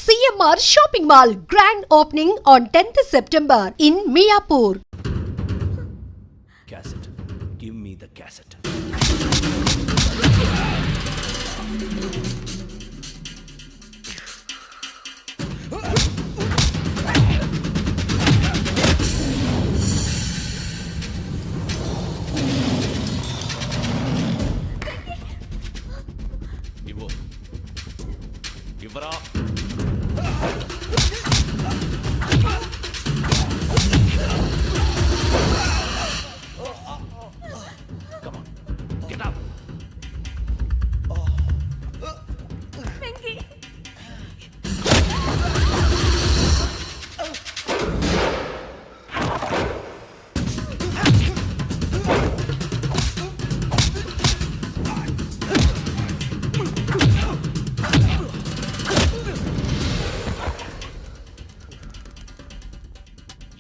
CMR Shopping Mall grand opening on 10th September in Miapur. Cassette. Give me the cassette. ఇవ్వరా. Come on, get up.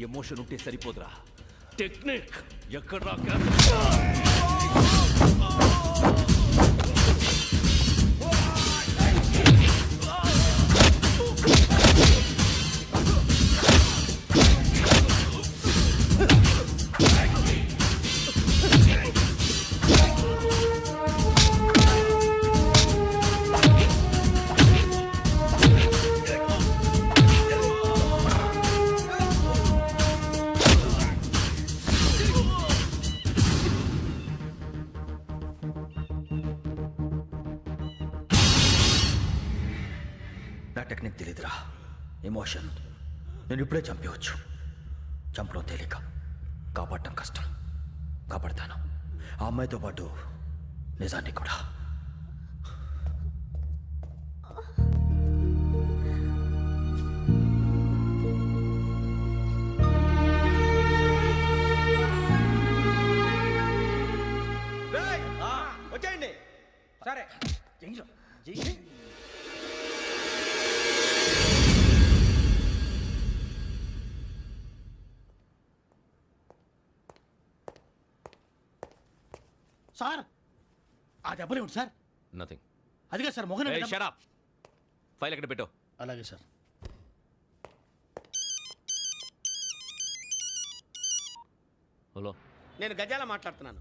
Emotion ఉంటే సరిపోదురా, technique ఎక్కడ్రా? నా technique తెలీదురా, emotion. నేను ఇప్పుడే చంపేవచ్చు. చంపడం తేలిక, కాపాడటం కష్టం. కాపాడతాను ఆ అమ్మాయితో పాటు నిజాన్ని కూడా. వచ్చేయండి. సరే సార్, ఆ దెబ్బలు ఏమిటి సార్? నథింగ్. అదిగా sir Mohan. Shut up. File ఎక్కడ పెట్టు. అలాగే సార్. హలో, నేను గజాల మాట్లాడుతున్నాను.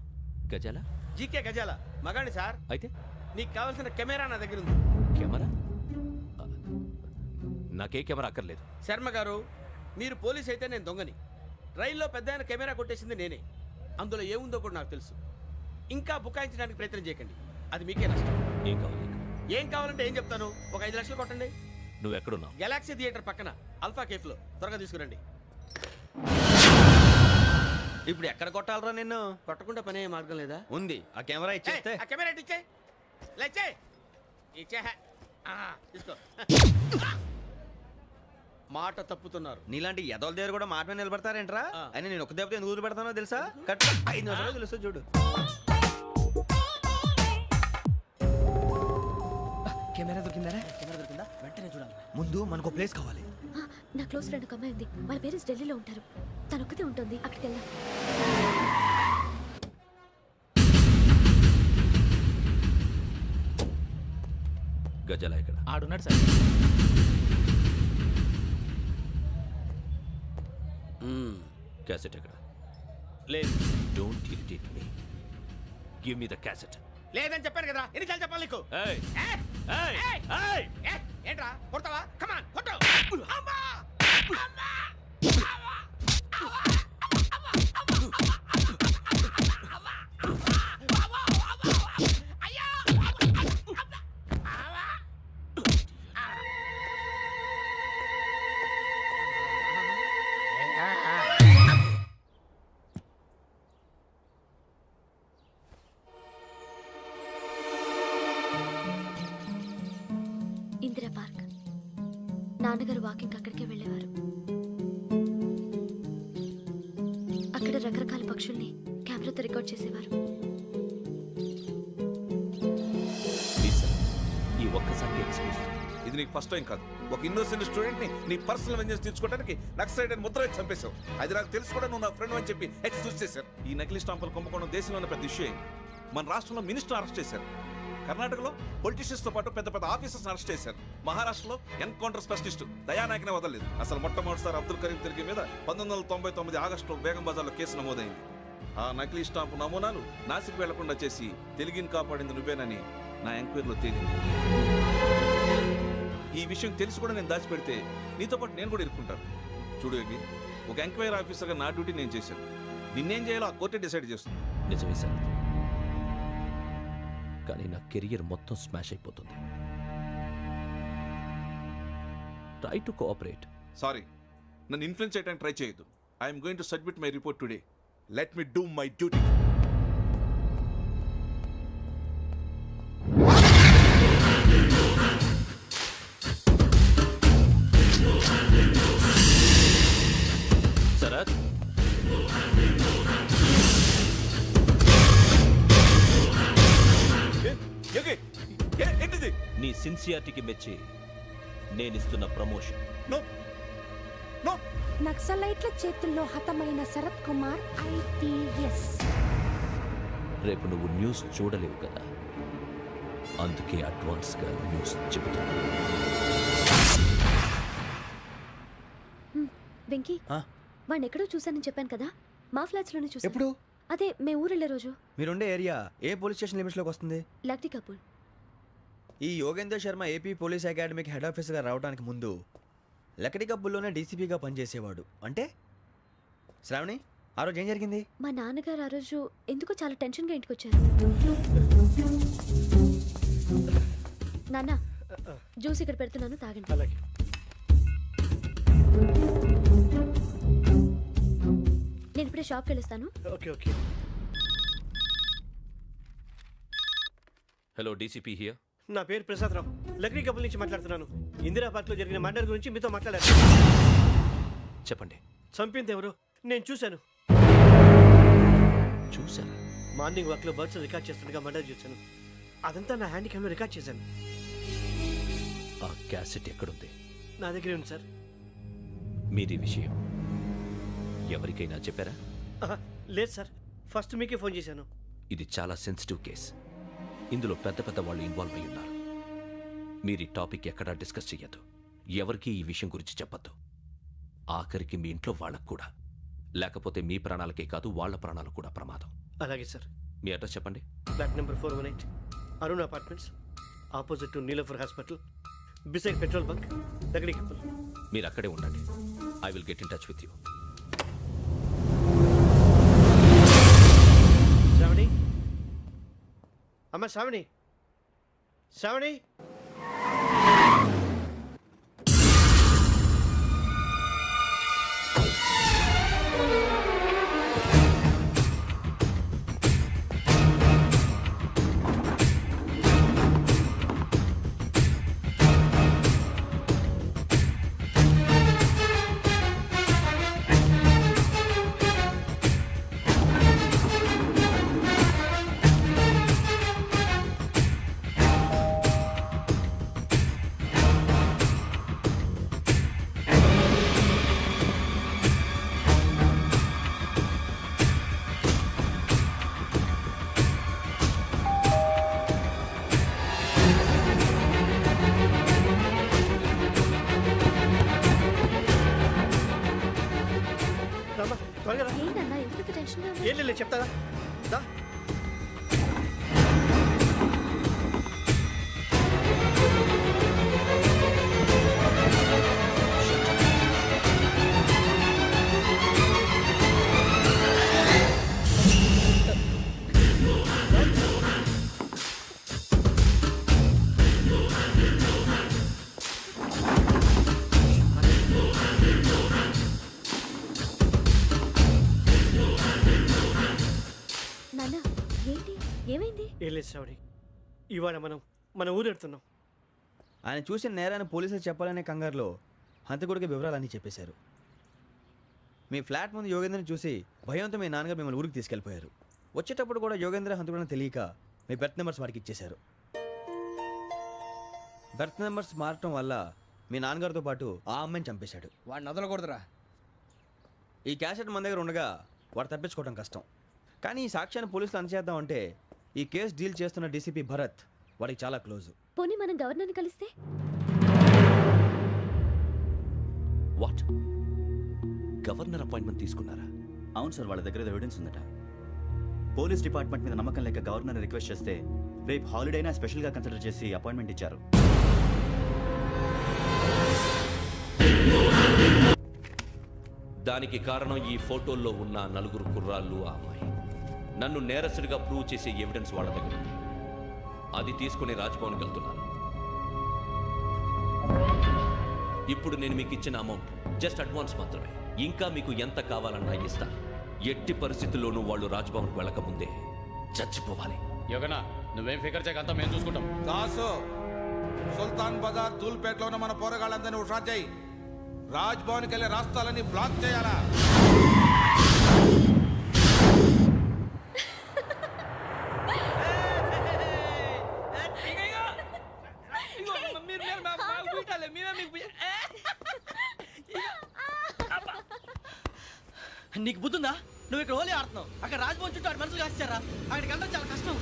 గజాల? జీకే గజాల మగాండి సార్. అయితే నీకు కావాల్సిన కెమెరా నా దగ్గర ఉంది. కెమెరా? నాకే కెమెరా అక్కర్లేదు. శర్మ గారు, మీరు పోలీస్ అయితే నేను దొంగని. రైల్లో పెద్ద ఆయన కెమెరా కొట్టేసింది నేనే. అందులో ఏముందో కూడా నాకు తెలుసు. ఇంకా బుకాయించడానికి ప్రయత్నం చేయకండి, అది మీకే నష్టం. ఏం కావాలి నీకు? ఏం కావాలంటే ఏం చెప్తాను. ఒక 5 లక్షలు కొట్టండి. నువ్వు ఎక్కడున్నావు? గెలాక్సీ థియేటర్ పక్కన అల్ఫా కేఫ్లో. త్వరగా తీసుకురండి. ఇప్పుడు ఎక్కడ కొట్టాలరా నిన్ను? కొట్టకుండా పనే మార్గం లేదా? ఉంది. ఆ కెమెరా ఇచ్చేస్తే. ఆ కెమెరా ఇచ్చే లేచే ఇచ్చే. తీసుకో. మాట తప్పుతున్నారు. నీలాంటి ఎదల దగ్గర కూడా మాట మీద నిలబడతారేంట్రా? ఆ. అని నేను ఒక దెబ్బతో ఎందుకు పెడతానో తెలుసా? కట్ 5 నిమిషాలు తెలుసు చూడు. కెమెరా దొరికిందా? వెంటనే చూడాలి. ముందు మనకు ప్లేస్ కావాలి. నా క్లోజ్ ఫ్రెండ్ ఒక అమ్మాయి ఉంది. వాళ్ళ పేరెంట్స్ ఢిల్లీలో ఉంటారు. తను ఒక్కతే ఉంటుంది. అక్కడికి వెళ్దాం. గజాల ఎక్కడ? ఆడున్నాడు సార్. క్యాసెట్ ఎక్కడ? లేదు. Don't irritate me. Give me the cassette. లేదని చెప్పాను కదా, ఎన్నిసార్లు చెప్పాలి నీకు? ఏయ్ ఏయ్! ఏయ్ ఏయ్! ఏయ్! ఏయ్! ఏంట్రా కొడతావా? కమాన్ కొట్టు. అమ్మా! అమ్మా! ఇందిరా పార్క్. నాన్నగారు వాకింగ్ అక్కడికే వెళ్ళేవారు. అక్కడ రకరకాల పక్షుల్ని కెమెరాతో రికార్డ్ చేసేవారు. ప్లీజ్ సార్, ఈ ఒక్కసారి ఎక్స్క్యూజ్. ఇది నీకు ఫస్ట్ టైం కాదు. ఒక ఇన్నోసెంట్ స్టూడెంట్ ని నీ పర్సనల్ వెంజెన్స్ తీర్చుకోవడానికి నక్సలైట్ అని ముద్ర వేసి చంపేశావు. అది నాకు తెలుసు కూడా నువ్వు నా ఫ్రెండ్ అని చెప్పి ఎక్స్క్యూజ్ చేశారు. ఈ నకిలీ స్టాంపులు కుంభకోణం దేశంలోనే పెద్ద ఇష్యూ అయింది. మన రాష్ట్రంలో మినిస్టర్ అరెస్ట్ చేశారు. కర్ణాటకలో పొలిటీషియన్స్ తో పాటు పెద్ద పెద్ద ఆఫీసర్స్ అరెస్ట్ చేశారు. మహారాష్ట్రలో ఎన్కౌంటర్ స్పెషలిస్ట్ దయానాయకనే వదలలేదు. అసలు మొట్టమొదటిసారి అబ్దుల్ కరీం తిరిగి మీద 1999 ఆగస్టులో బేగం బజార్లో కేసు నమోదైంది. ఆ నకిలీ స్టాంపు నమూనాలు నాసిక్ వెళ్లకుండా చేసి తెలుగుని కాపాడింది నువ్వేనని నా ఎంక్వైరీలో తేలింది. ఈ విషయం తెలిసి కూడా నేను దాచిపెడితే నీతో పాటు నేను కూడా ఇరుక్కుంటాను. చూడు యోగి, ఒక ఎంక్వైరీ ఆఫీసర్గా నా డ్యూటీ నేను చేశాను. నిన్నేం చేయాలో ఆ కోర్టే డిసైడ్ చేస్తుంది. నిజమే సార్, కానీ నా కెరియర్ మొత్తం స్మాష్ అయిపోతుంది. Try to cooperate. సారీ, నన్ను ఇన్ఫ్లుయెన్స్ చేయడానికి ట్రై చేయొద్దు. I'm going to submit my report today. Let me do my duty. Sharath, ఏంటిది? నీ సిన్సియారిటీకి మెచ్చి నేనిస్తున్న ప్రమోషన్. నో నో, నక్సలైట్ల చేతుల్లో హతమైన శరత్ కుమార్ IPS. రేపు నువ్వు న్యూస్ చూడలేవు కదా, అందుకే అడ్వాన్స్గా న్యూస్ చెబుతున్నా. వెంకీ, ఆ? వాడిని ఎక్కడో చూశానని చెప్పాను కదా, మా ఫ్లాట్స్ లోనే చూసాను. ఎప్పుడు? అదే మే ఊరెళ్ళే రోజు. మీరుండే ఏరియా ఏ పోలీస్ స్టేషన్ లిమిట్స్లోకి వస్తుంది? లక్టీ కపూర్. ఈ యోగేందర్ శర్మ ఏపీ పోలీస్ అకాడమీకి హెడ్ ఆఫీసర్గా రావడానికి ముందు లకడి కబ్బుల్లోనే డీసీపీగా పనిచేసేవాడు. అంటే శ్రావణి, ఆ రోజు ఏం జరిగింది? మా నాన్నగారు ఆ రోజు ఎందుకో చాలా టెన్షన్గా ఇంటికి వచ్చారు. నాన్న, జ్యూస్ ఇక్కడ పెడుతున్నాను, తాగండి. అలాగే. నేను ఇప్పుడే షాప్కి వెళ్ళిస్తాను. Okay okay. Hello, DCP here. నా పేరు ప్రసాదరావు, లక్రీ కపుల్ నుంచి మాట్లాడుతున్నాను. ఇందిరా పార్క్ లో జరిగిన మర్డర్ గురించి మీతో మాట్లాడారు. చెప్పండి. చంపింది ఎవరు? నేను చూశాను. చూసారా? మార్నింగ్ వాక్ లో బర్డ్స్ రికార్డ్ చేస్తుండగా మర్డర్ చూశాను. అదంతా నా హ్యాండ్ క్యామ్ లో రికార్డ్ చేశాను. ఆ క్యాసెట్ ఎక్కడుంది? నా దగ్గరే ఉంది సార్. మీరు ఈ విషయం ఎవరికైనా చెప్పారా? ఆహా, లేదు సార్, ఫస్ట్ మీకే ఫోన్ చేశాను. ఇది చాలా సెన్సిటివ్ కేస్. ఇందులో పెద్ద పెద్ద వాళ్ళు ఇన్వాల్వ్ అయి ఉన్నారు. మీరు ఈ టాపిక్ ఎక్కడా డిస్కస్ చెయ్యొద్దు. ఎవరికి ఈ విషయం గురించి చెప్పొద్దు. ఆఖరికి మీ ఇంట్లో వాళ్ళకు కూడా. లేకపోతే మీ ప్రాణాలకే కాదు, వాళ్ళ ప్రాణాలు కూడా ప్రమాదం. అలాగే సార్. మీ అడ్రస్ చెప్పండి. Flat number 418, Arun apartments, opposite to Niloufer hospital, beside petrol bunk, Lakdi Kapul. మీరు అక్కడే ఉండండి. I will get in touch with you. Shravani, అమ్మ శ్రావణి, శ్రావణి. రామ్మా, త్వరగా రా. ఏంటన్నా ఎందుకు టెన్షన్గా ఉన్నావు? ఏం లేదు, చెప్తారా? దా. నాన్న, ఏంటి, ఏమైంది? ఏం లేదు శ్రావణి, ఇవాళ మనం మన ఊరు వెళ్తున్నాం. ఆయన చూసిన నేరాన్ని పోలీసులు చెప్పాలనే కంగారులో హంతకుడికి వివరాలన్నీ చెప్పేశారు. మీ ఫ్లాట్ ముందు యోగేంద్రని చూసి భయంతో మీ నాన్నగారు మిమ్మల్ని ఊరికి తీసుకెళ్ళిపోయారు. వచ్చేటప్పుడు కూడా యోగేంద్ర హంతకుడని తెలియక మీ బెర్త్ నెంబర్స్ వారికి ఇచ్చేశారు. బెర్త్ నెంబర్స్ మారటం వల్ల మీ నాన్నగారితో పాటు ఆ అమ్మాయిని చంపేశాడు. వాడిని వదలకూడదురా. ఈ క్యాసెట్ మన దగ్గర ఉండగా వాడు తప్పించుకోవడం కష్టం. కానీ ఈ సాక్ష్యాన్ని పోలీసులు అందజేద్దామంటే ఈ కేసు డీల్ చేస్తున్న డీసీపీ భరత్ వాడికి చాలా క్లోజ్. పోనీ మనం గవర్నర్ని కలిస్తే? వాట్? గవర్నర్ అపాయింట్మెంట్ తీసుకున్నారా? అవును సార్, వాళ్ళ దగ్గర ఎవిడెన్స్ ఉందట. పోలీస్ డిపార్ట్మెంట్ మీద నమ్మకం లేక గవర్నర్ రిక్వెస్ట్ చేస్తే రేపు హాలిడేనా స్పెషల్గా కన్సిడర్ చేసి అపాయింట్మెంట్ ఇచ్చారు. దానికి కారణం ఈ ఫోటోల్లో ఉన్న నలుగురు కుర్రాళ్ళు, ఆ అమ్మాయి. నన్ను నేరస్తుడిగా ప్రూవ్ చేసే ఎవిడెన్స్ వాళ్ళ దగ్గర ఉంది. అది తీసుకుని రాజ్భవన్కి వెళ్తున్నాను. ఇప్పుడు నేను మీకు ఇచ్చిన అమౌంట్ జస్ట్ అడ్వాన్స్ మాత్రమే. ఇంకా మీకు ఎంత కావాలన్నా ఇస్తాను. ఎట్టి పరిస్థితుల్లోనూ వాళ్ళు రాజ్భవన్కి వెళ్ళకముందే చచ్చిపోవాలి. యోగనా, నువ్వేం ఫికర్ చేయకంతా మేము చూసుకుంటాం. దాసు, సుల్తాన్ బజార్ ధూల్పేటలో ఉన్న మన పోరగాళ్ళందరినీ హుషారు చేయి. రాజ్ భవన్కి వెళ్ళే రాస్తాలని బ్లాక్ చేయాలా? నీకు బుద్ధుందా? నువ్వు ఇక్కడ హోలీ ఆడుతున్నావు, అక్కడ రాజ్భవన్ చుట్టూ ఆడు మనుషులు కాస్తారా? అక్కడికి వెళ్ళడం చాలా కష్టం.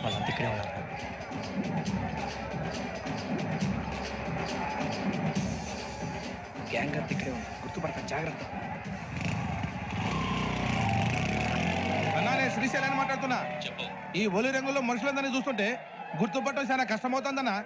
వాళ్ళంతా ఇక్కడే ఉన్నారు. గ్యాంగ్ అంతా ఇక్కడే ఉంది, గుర్తుపడతాను, జాగ్రత్త. అన్నానే శ్రీశైలాన్ని మాట్లాడుతున్నా. ఈ ఒలి రంగుల్లో మనుషులందరినీ చూస్తుంటే గుర్తుపట్టడం చాలా కష్టమవుతుందన్నా.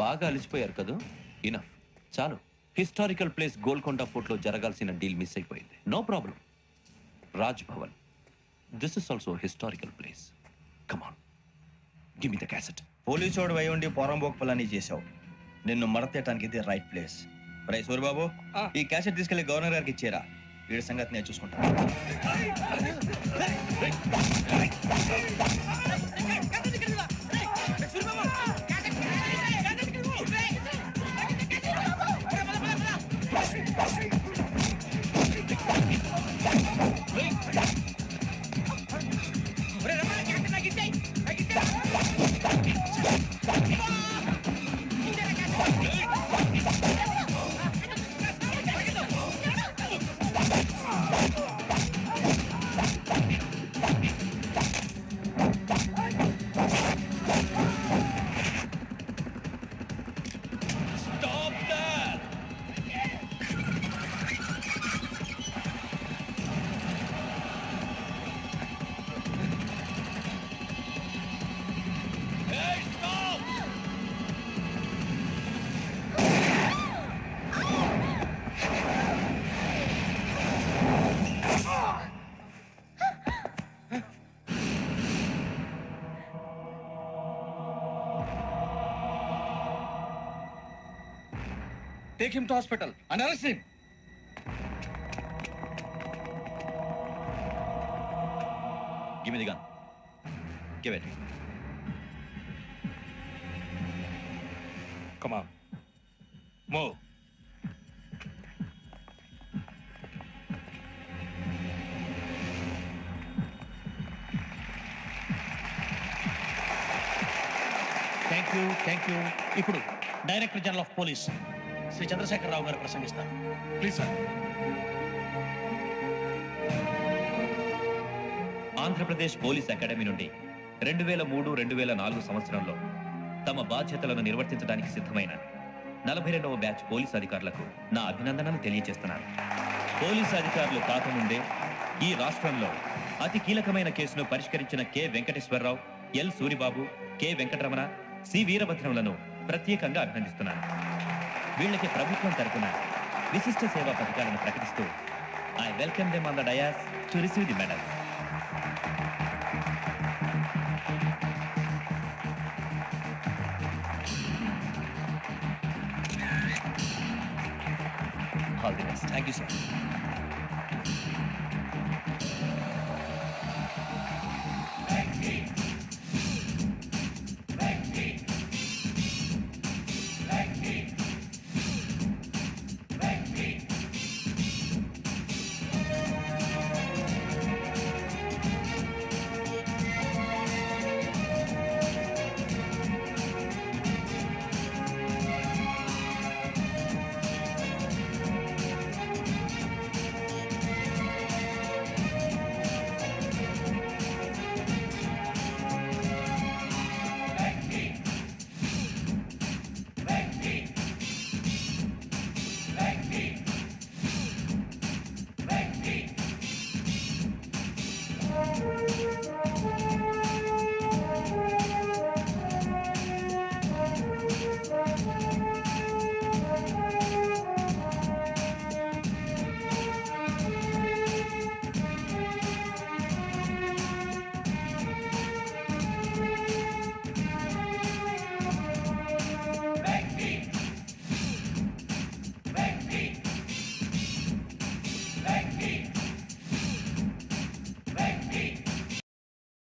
బాగా అలిసిపోయారు కదా? ఇనఫ్, చాలు. హిస్టారికల్ ప్లేస్ గోల్కొండ ఫోర్ట్లో జరగాల్సిన డీల్ మిస్ అయిపోయింది. No problem. Raj Bhavan, this is also historical place. Come on, give me the cassette. Police వాడు అయి ఉండి పోరంబోకు పలాని చేసావు. నిన్ను మడతేయటానికి ఇది రైట్ ప్లేస్. రై సూరిబాబు, ఈ క్యాసెట్ తీసుకెళ్లి గవర్నర్ గారికి ఇచ్చేరా. వీడి సంగతి నేను చూసుకుంటాను. Take him to hospital and arrest him. Give me the gun. Give it. Come on. Move. Thank you. ఇప్పుడు director general of police Shri Chandrasekhararao garu ప్రసంగిస్తారు. Please sir. Andhra Pradesh police academy నుండి 2003-2004 సంవత్సరంలో తమ బాధ్యతలను నిర్వర్తించడానికి సిద్ధమైన 42వ బ్యాచ్ పోలీస్ అధికారులకు నా అభినందనలు తెలియజేస్తున్నాను. పోలీసు అధికారులు కాకముందే ఈ రాష్ట్రంలో అతి కీలకమైన కేసును పరిష్కరించిన K Venkateswararao, L Suribabu, K Venkataramana, C వీరభద్రములను ప్రత్యేకంగా అభినందిస్తున్నాను. వీళ్ళకి ప్రభుత్వం తరపున విశిష్ట సేవా పథకాలను ప్రకటిస్తూ I welcome them on the dais to receive the medal. All the best. Thank you sir.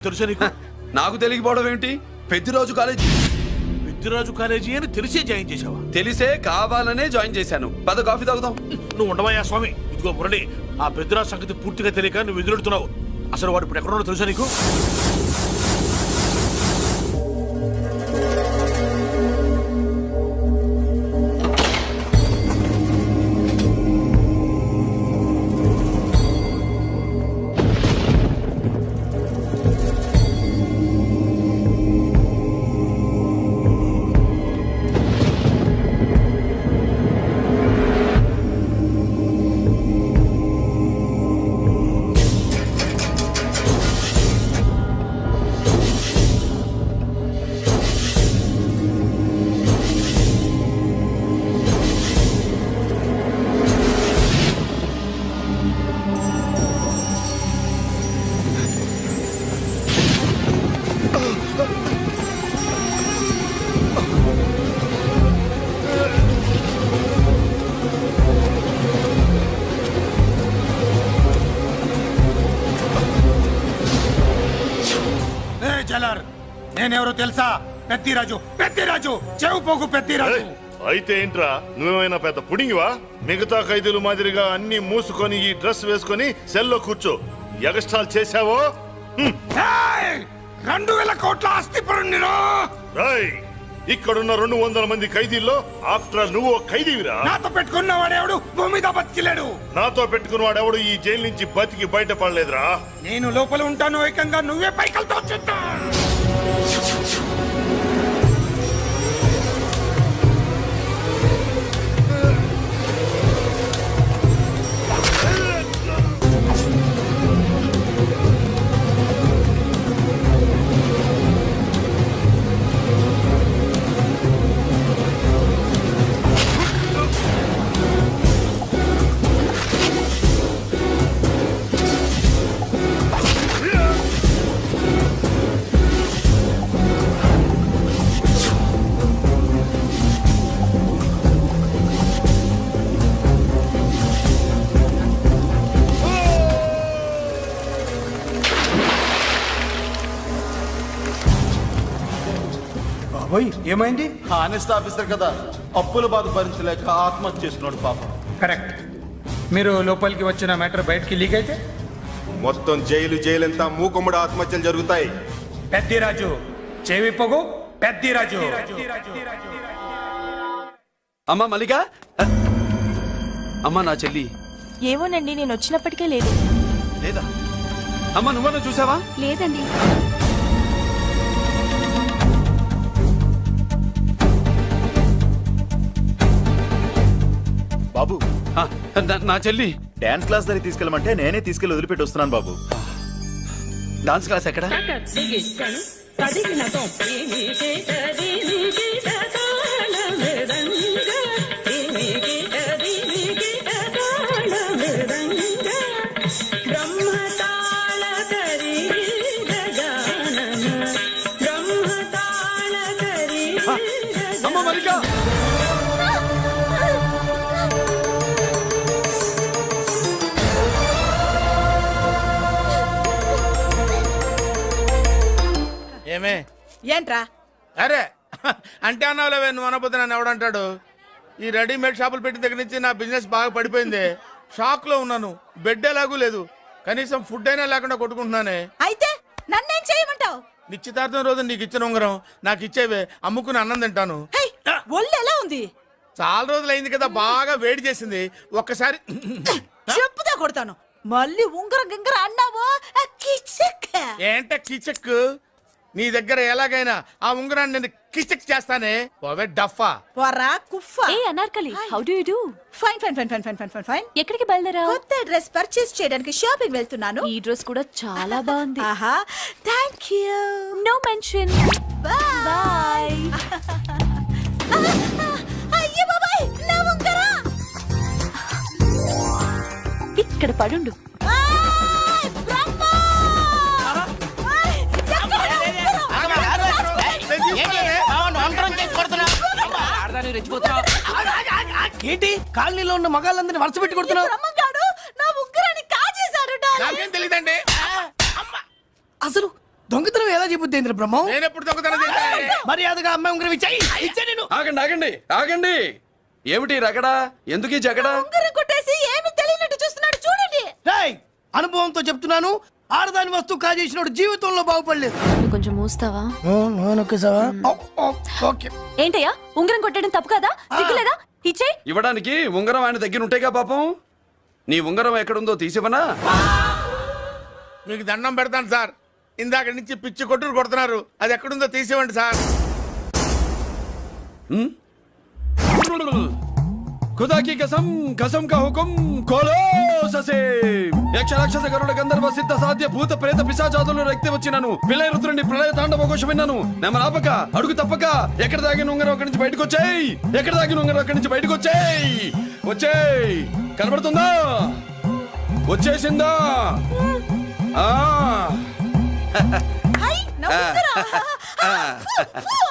తెలుసా నీకు? నాకు తెలియకపోవడం ఏంటి? పెద్దిరాజు కాలేజీ. పెద్దిరాజు కాలేజీ అని తెలిసే జాయిన్ చేసావా? తెలిసే కావాలనే జాయిన్ చేశాను. పద కాఫీ తాగుదాం. నువ్వు ఉండవయ్యా స్వామి. ఇదిగో మురళి, ఆ పెద్దిరాజు సంగతి పూర్తిగా తెలియక నువ్వు ఎదురెడుతున్నావు. అసలు వాడు ఇప్పుడు ఎక్కడున్నాడో తెలుసా నీకు? నేనెవరో తెలుసా? పెద్దిరాజు. పెద్దిరాజు చెవు పోగు. పెద్దిరాజు అయితే ఏంట్రా, నువ్వేమైనా పెద్ద పుడింగివా? మిగతా ఖైదీలు మాదిరిగా అన్ని మూసుకొని ఈ డ్రెస్ వేసుకొని సెల్లో కూర్చో. ఎగస్ట్రాల్ చేశావో 2000 కోట్ల ఆస్తి పరుణ్ణిరో. ఇక్కడున్న 200 మంది ఖైదీల్లో ఆఫ్టర్ ఆల్ నువ్వు ఖైదీవిరా. నాతో పెట్టుకున్నవాడెవడు భూమి మీద బతికిలేడు. నాతో పెట్టుకున్నవాడెవడు ఈ జైలు నుంచి బతికి బయటపడలేదురా. నేను లోపల ఉంటాను, ఏకంగా నువ్వే పైకలతో చూస్తా. బాబోయ్ ఏమైంది? హానెస్ట్ ఆఫీసర్ కదా, అప్పుల బాధ భరించలేక ఆత్మహత్య చేసుకున్నాడు పాపం. కరెక్ట్. మీరు లోపలికి వచ్చిన మ్యాటర్ బయటికి లీక్ అయితే మొత్తం జైలు అంతా మూకుమ్మడి ఆత్మహత్యలు జరుగుతాయి. పెద్దిరాజు చెవి పొగు పెద్దిరాజు. అమ్మా మల్లిక, అమ్మా నా చెల్లి ఏమోనండి, నేను వచ్చినప్పటికే లేదు. లేదా? అమ్మా నువ్వన్నా చూసావా? లేదండి. బాబు, నా చెల్లి డాన్స్ క్లాస్ దగ్గర తీసుకెళ్ళమంటే నేనే తీసుకెళ్ళి వదిలిపెట్టి వస్తున్నాను బాబు. డాన్స్ క్లాస్ ఎక్కడ? అమ్మ మల్లిక, ఏమే ఏంట్రా? అరే అంటే అన్నావులేవే, నువ్వు అనబోతే నన్ను ఎవడంటాడు? ఈ రెడీమేడ్ షాపులు పెట్టిన దగ్గర నుంచి నా బిజినెస్ బాగా పడిపోయింది. షాక్ లో ఉన్నాను. బెడ్ ఎలాగూ లేదు, కనీసం ఫుడ్ అయినా లేకుండా కొట్టుకుంటున్నానే. అయితే నన్నేం చేయమంటావు? నిశ్చితార్థం రోజు నీకు ఇచ్చిన ఉంగరం నాకు ఇచ్చేవే, అమ్ముకుని అన్నం తింటాను. ఒళ్ళు ఎలా ఉంది? చాలా రోజులు అయింది కదా, బాగా వేడి చేసింది. ఒక్కసారి చెప్పుదా కొడతాను. మళ్ళీ ఉంగరం గింగర అన్నావు. ఏంట కిచక్? నీ దగ్గర ఎలాగైనా ఆ ఉంగరాన్ని నేను కిచక్ చేస్తానే. పోవే డఫా. పోరా కుఫా. ఏ Anarkali, how do you do? Fine fine fine fine fine fine fine fine. ఎక్కడికి బయలుదేరావు? కొత్త డ్రెస్ పర్చేస్ చేయడానికి షాపింగ్ వెళ్తున్నాను. ఈ డ్రెస్ కూడా చాలా బాగుంది. ఆహా, thank you. No mention. Bye. అయ్యో బాబాయ్, నా ఉంగరం ఇక్కడ పడుండు. ఏంటి కాలనీలో ఉన్న మగాళ్ళందరినీ వరుస పెట్టి కొడుతున్నావు? నా ఉంగరాన్ని కాజేశాడు. నాకేం తెలియదండి. అసలు దొంగతనం ఎలా చెబుద్ది బ్రహ్మం? నేను ఎప్పుడు దొంగతనం చేశాను? మర్యాదగా అమ్మాయి ఉంగరం ఇచ్చాయి. నేను ఆగండి ఆగండి ఆగండి. ఏమిటి రగడా? ఎందుకు ఈ జగడా? ఉంగరం కొట్టేసి ఏమీ తెలియనట్టు చూస్తున్నాడు, చూడండి. రేయ్, అనుభవంతో చెప్తున్నాను, ఆడదాని వస్తువు కాజేసినోడు జీవితంలో బాగుపడలేదు. కొంచెం మూస్తావా? ఓకే. ఏంటయ్యా, ఉంగరం కొట్టడం తప్పు కదా? సిగ్గులేదా? ఇచ్చే. ఇవ్వడానికి ఉంగరం ఆయన దగ్గర ఉంటేగా పాపం. నీ ఉంగరం ఎక్కడుందో తీసివనా? మీకు దండం పెడతాను సార్, ఇందాక నుంచి పిచ్చి కొట్టుడు కొడుతున్నారు. అది ఎక్కడుందో తీసివ్వండి సార్. खुदा की कसम कसम का हुकुम खोलो ससे యక్ష రాక్షస గరుడ గంధర్వ సిద్ధ సాధ్య భూత ప్రేత పిశాచాదులను రక్తి వచ్చినాను విలయ రుద్రుని ప్రళయ తాండవ ఘోషం విన్నాను. నెమలాపక అడుగు తప్పక ఎక్కడ దాగిన ఉంగరం అక్కడి నుంచి బయటకు వచ్చేయ్. ఎక్కడ దాగిన ఉంగరం అక్కడి నుంచి బయటకు వచ్చేయ్. వచ్చేయ్. కనబడుతుందా? వచ్చేసిందా? ఆ హై, నా ఉంగరం.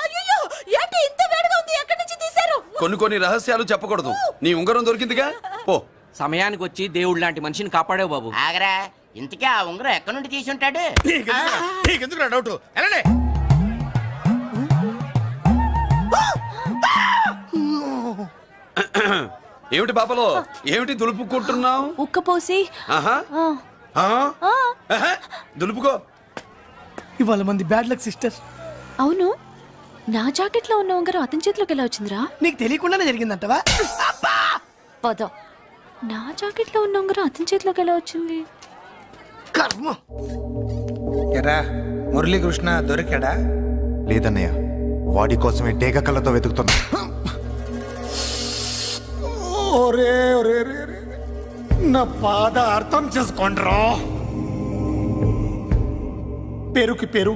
అయ్యో, ఏంటి ఇంత వేడిగా ఉంది? ఎక్కడి నుంచి తీశారు? కొన్ని రహస్యాలు చెప్పకూడదు. నీ ఉంగరం దొరికిందిగా, పో. సమయానికి వచ్చి దేవుడు లాంటి మనిషిని కాపాడావు బాబు. ఆగరా, ఇంతకీ ఆ ఉంగరం ఎక్కడి నుండి తీసి ఉంటాడు? నీకెందుకు డౌట్? వెళ్ళండి. ఏమిటి పాపలో, ఏమిటి దులుపుకుంటున్నావు? ఉక్కపోసి. దులుపుకో. ఇవాళ మంది బ్యాడ్ లక్ సిస్టర్. అవును, నా జాకెట్ లో ఉన్న ఉంగరం అతని చేతిలోకి ఎలా వచ్చిందిరా? నీకు తెలియకుండానే జరిగిందంటవా? పద. నా జాకెట్ లో ఉన్న ఉంగరం అతని చేతిలోకి ఎలా వచ్చింది? కర్మ. ఎరా మురళీకృష్ణ దొరికాడా? లేదన్నయ్య, వాడి కోసమే డేగ కళ్ళతో వెతుకుతున్నా. నా బాధ అర్థం చేసుకోండ్రా. పేరుకి పేరు,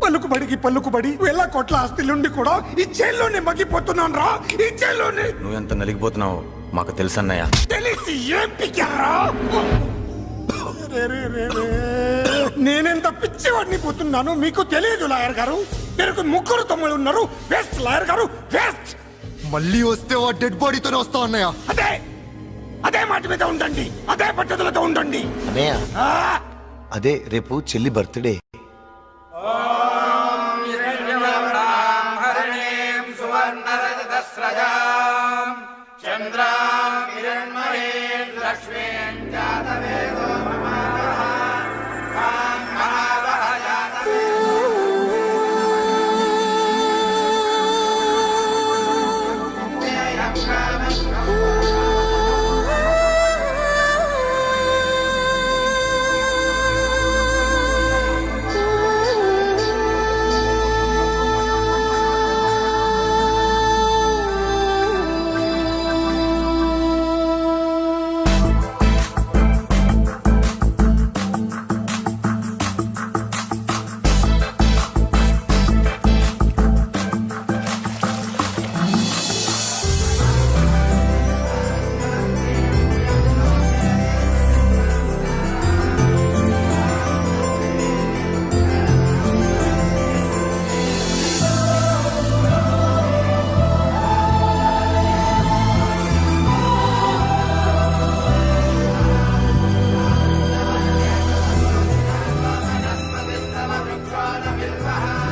పలుకుబడికి పలుకుబడి వేల కోట్ల ఆస్తిలుండి కూడా ఈ జైల్లోనే మగ్గిపోతున్నాను రా. ఈ జైల్లోనే. నువ్వెంత నలిగిపోతున్నావు మాకు తెలుసన్నయ్య. తెలిసి ఏం పిక్కారా? నేనెంత పిచ్చివాడిని పోతున్నాను మీకు తెలియదు లాయర్ గారు. మీరు ముగ్గురు తమ్ముళ్ళు ఉన్నారు. వేస్ట్ లాయర్ గారు, వేస్ట్. మళ్ళీ వస్తే ఆ డెడ్ బాడీతోనే వస్తావు అన్నయ్య. అదే మాట మీద ఉండండి, అదే పట్టుదలతో ఉండండి. అదే రేపు చెల్లి బర్త్డే.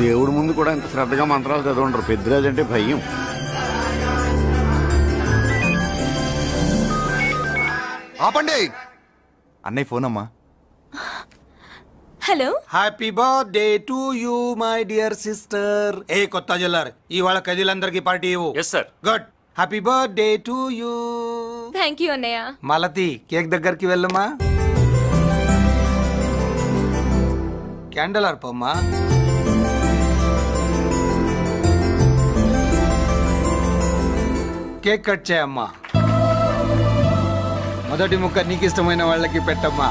దేవుడి ముందు కూడా ఇంత శ్రద్ధగా మంత్రాలు చదవంటారు. పెద్దరాజు అంటే భయం. ఆపండి. అన్నయ్య ఫోన్ అమ్మా. Hello. Happy birthday to you my dear sister. ఏ కొత్త జల్లార్ ఇవాళ కదిలందరికి పార్టీ ఇవ్వు. Yes sir. Good. Happy birthday to you. Thank you అన్నయ్య. మలతి కేక్ దగ్గరికి వెళ్ళమ్మా. క్యాండల్ ఆర్పమ్మా. కేక్ కట్ చేయమ్మా. మొదటి ముక్క నీకు ఇష్టమైన వాళ్ళకి పెట్టమ్మా.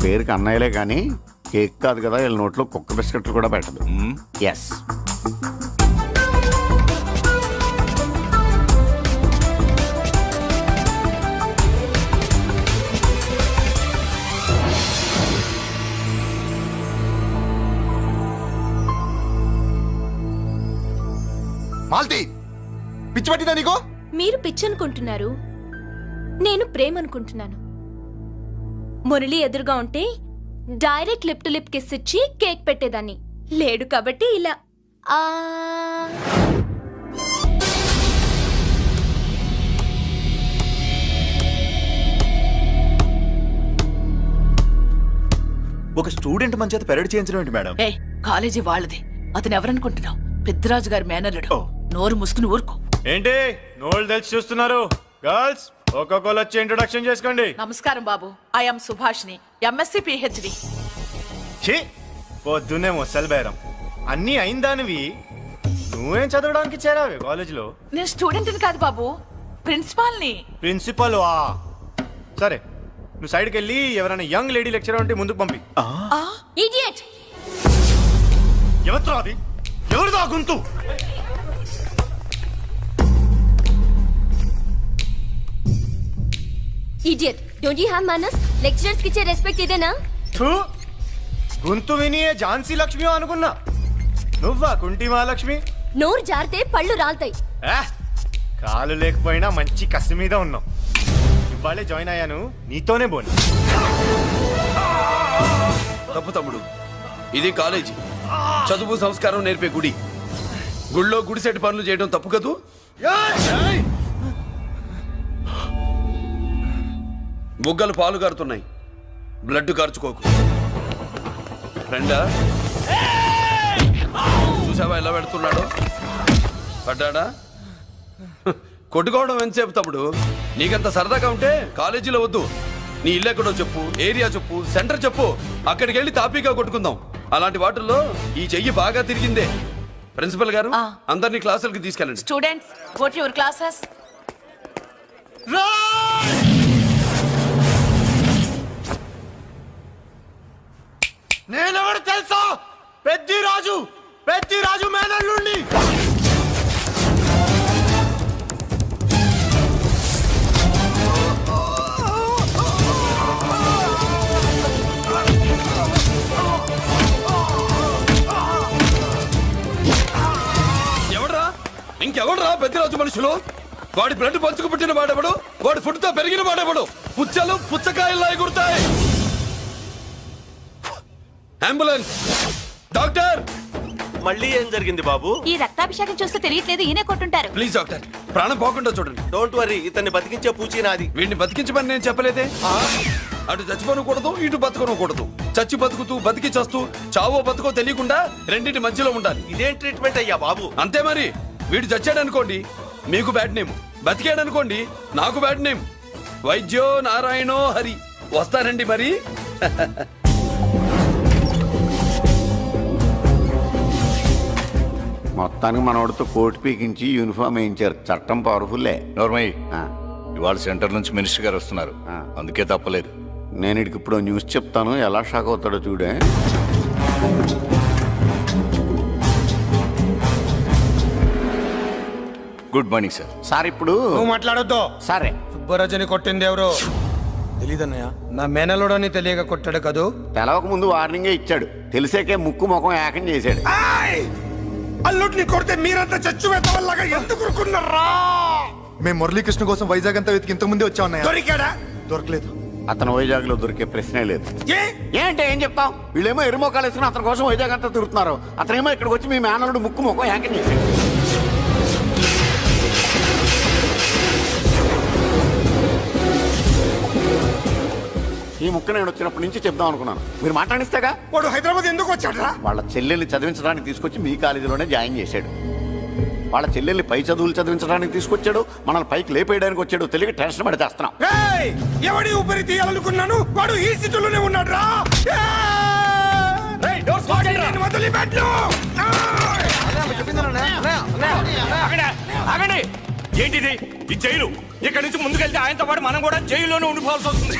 పేరుకి అన్నయ్యలే కానీ కేక్ కాదు కదా, వీళ్ళ నోట్లో కుక్క బిస్కెట్లు కూడా పెట్టదు. ఎస్. మాల్తి పిచ్చి పట్టిందా నీకు? మీరు పిచ్చి అనుకుంటున్నారు, నేను ప్రేమ అనుకుంటున్నాను. మురళి ఎదురుగా ఉంటే direct lip to lip kiss ఇచ్చి కేక్ పెట్టేదాన్ని. లేడు కాబట్టి ఇలా. ఒక స్టూడెంట్ మన చేత పెరడ్ చేయించడం ఏంటి మేడం? ఏ కాలేజీ వాళ్ళది, అతను ఎవరనుకుంటున్నావు? పెద్దరాజు గారి మేనల్లుడు. నోరు ముసుకుని ఊరుకో. ఏంటి నోళ్ళు తెలిసి చూస్తున్నారు? గర్ల్స్ ఒక్కొక్కరు వచ్చి ఇంట్రొడక్షన్ చేసుకోండి. నమస్కారం బాబు, ఐఎమ్ సుభాష్ని, ఎంఎస్సి పిహెచ్డి. పొద్దున్నే ముసలి బేరం అన్నీ అయిందానివి. నువ్వేం చదవడానికి చేరావే కాలేజీలో? నేను స్టూడెంట్ని కాదు బాబు, ప్రిన్సిపాల్ని. ప్రిన్సిపల్ వా? సరే, నువ్వు సైడ్కి వెళ్ళి ఎవరైనా యంగ్ లేడీ లెక్చరర్ ఉంటే ముందుకు పంపి. ఇడియట్. ఎవరితో అది? ఎవరిదో ఆ గొంతు? ఇడియట్. డోంట్ యు హావ్ మనస్? లెక్చరర్స్ కి ఇచ్చే రెస్పెక్ట్ ఇదేనా? గొంతు విని ఝాన్సీ లక్ష్మి అనుకున్నా. నువ్వా కుంటి మహాలక్ష్మి? నోరు జారితే పళ్ళు రాల్తాయి. కాలు లేకపోయినా మంచి కసి మీద ఉన్నావు. ఇవాళే జాయిన్ అయ్యాను, నీతోనే బోను. తప్పు తమ్ముడు, ఇది కాలేజీ, చదువు సంస్కారం నేర్పే గుడి. గుళ్ళో గుడిసెట్టి పనులు చేయడం తప్పు కదూ? బుగ్గలు పాలు కారుతున్నాయి, బ్లడ్ కార్చుకోకు. ఫ్రెండా, చూసావా ఎలా పెడుతున్నాడో? పడ్డాడా? కొట్టుకోవడం ఎంతసేపు తమ్ముడు? నీకంత సరదాగా ఉంటే కాలేజీలో వద్దు. నీ ఇల్లు ఎక్కడో చెప్పు, ఏరియా చెప్పు, సెంటర్ చెప్పు, అక్కడికి వెళ్ళి తాపీగా కొట్టుకుందాం. అలాంటి వాటిల్లో ఈ చెయ్యి బాగా తిరిగిందే. ప్రిన్సిపల్ గారు, అందరినీ క్లాసులకి తీసుకెళ్ళండి. Students go to your classes. నేనెవరు తెలుసా? పెద్దిరాజు, పెద్దిరాజు మేనల్లుండి. ఎవడ్రా? ఇంకెవడ్రా పెద్దిరాజు మనుషులు? వాడి బ్లడ్ పంచుకు పుట్టిన వాడెవడు? వాడి ఫుడ్ తో పెరిగిన వాడెవడు? పుచ్చలు పుచ్చకాయల్లా ఎగురుతాయి. Ambulance, doctor. మళ్ళీ ఏం జరిగింది బాబు? ఈ రక్తాభిషేకం చూస్తే తెలియట్లేదు, ఈయనే కొట్టుంటారు. ప్లీజ్ డాక్టర్, ప్రాణం పోకుండా చూడండి. డోంట్ వరీ, ఇతన్ని బతికించే పూచి నాది. వీడిని బతికించమని నేను చెప్పలేదే. అటు చచ్చిపోనకూడదు, ఇటు బతకనకూడదు. చచ్చి బతుకుతూ బతికి చస్తూ చావో బతుకో తెలియకుండా రెండింటి మధ్యలో ఉండాలి. ఇదేం ట్రీట్మెంట్ అయ్యా బాబు? అంతే మరి. వీడు చచ్చాడనుకోండి మీకు బ్యాడ్ నేమ్, బతికాడనుకోండి నాకు బ్యాడ్ నేమ్. వైద్యో నారాయణో హరి. వస్తానండి మరి. మొత్తానికి మనోడితో కోట్ పీకించి యూనిఫామ్ వేయించారు. చట్టం పవర్ఫుల్లే. నోర్మయ్య, ఇవాళ సెంటర్ నుంచి మినిస్టర్ గారు వస్తున్నారు, అందుకే తప్పలేదు. నేను ఇడికి ఇప్పుడు న్యూస్ చెప్తాను, ఎలా షాక్ అవుతాడో చూడే. Good morning sir. సార్ ఇప్పుడు నువ్వు మాట్లాడొద్దు. సరే, సుబ్బరాజుని కొట్టింది ఎవరు తెలీదన్నయ్య. నా మేనలోడని తెలియక కొట్టాడు కదూ. తెలవక ముందు వార్నింగే ఇచ్చాడు, తెలిసాకే ముక్కు ముఖం ఏకం చేశాడు. అల్లుడిని కొడితే మీరంతా చచ్చు వెతవల్లాగా ఎందుకు ఊరుకున్నారా? మేము మురళీకృష్ణ కోసం వైజాగ్ అంతా వెతికి ఇంతకు ముందే వచ్చా ఉన్నాయా? దొరికాడా? దొరకలేదు. అతను వైజాగ్ లో దొరికే ప్రశ్నే లేదు. ఏంటే ఏం చెప్తాం? వీళ్ళేమో ఎరుమోకాలు వేసుకుని అతని కోసం వైజాగ్ అంతా తిరుగుతున్నారు. అతనేమో ఇక్కడికి వచ్చి మీ మేనలుడు ముక్కు ముఖం ఏకం చేశాడు. ఈ ముక్క నేను వచ్చినప్పటి నుంచి చెప్దాం అనుకున్నాను, మీరు మాట్లాడిస్తేగా. వాడు హైదరాబాద్ ఎందుకు వచ్చాడరా? వాళ్ళ చెల్లెల్ని చదివించడానికి తీసుకొచ్చి మీ కాలేజీలోనే జాయిన్ చేశాడు. వాళ్ళ చెల్లెల్ని పై చదువులు చదివించడానికి తీసుకొచ్చాడు, మనల్ని పైకి లేపేయడానికి వచ్చాడు. తెలియక టెన్షన్ పడి చేస్తున్నాం. ఎవడి ఊపిరి తీయాలనుకున్నాను, వాడు ఈ సిటీలోనే ఉన్నాడు రా. ఏంటిది ఈ జైలు? ఇక్కడి నుంచి ముందుకెళ్తే ఆయనతో పాటు మనం కూడా జైల్లోనే ఉండిపోవాల్సి వస్తుంది.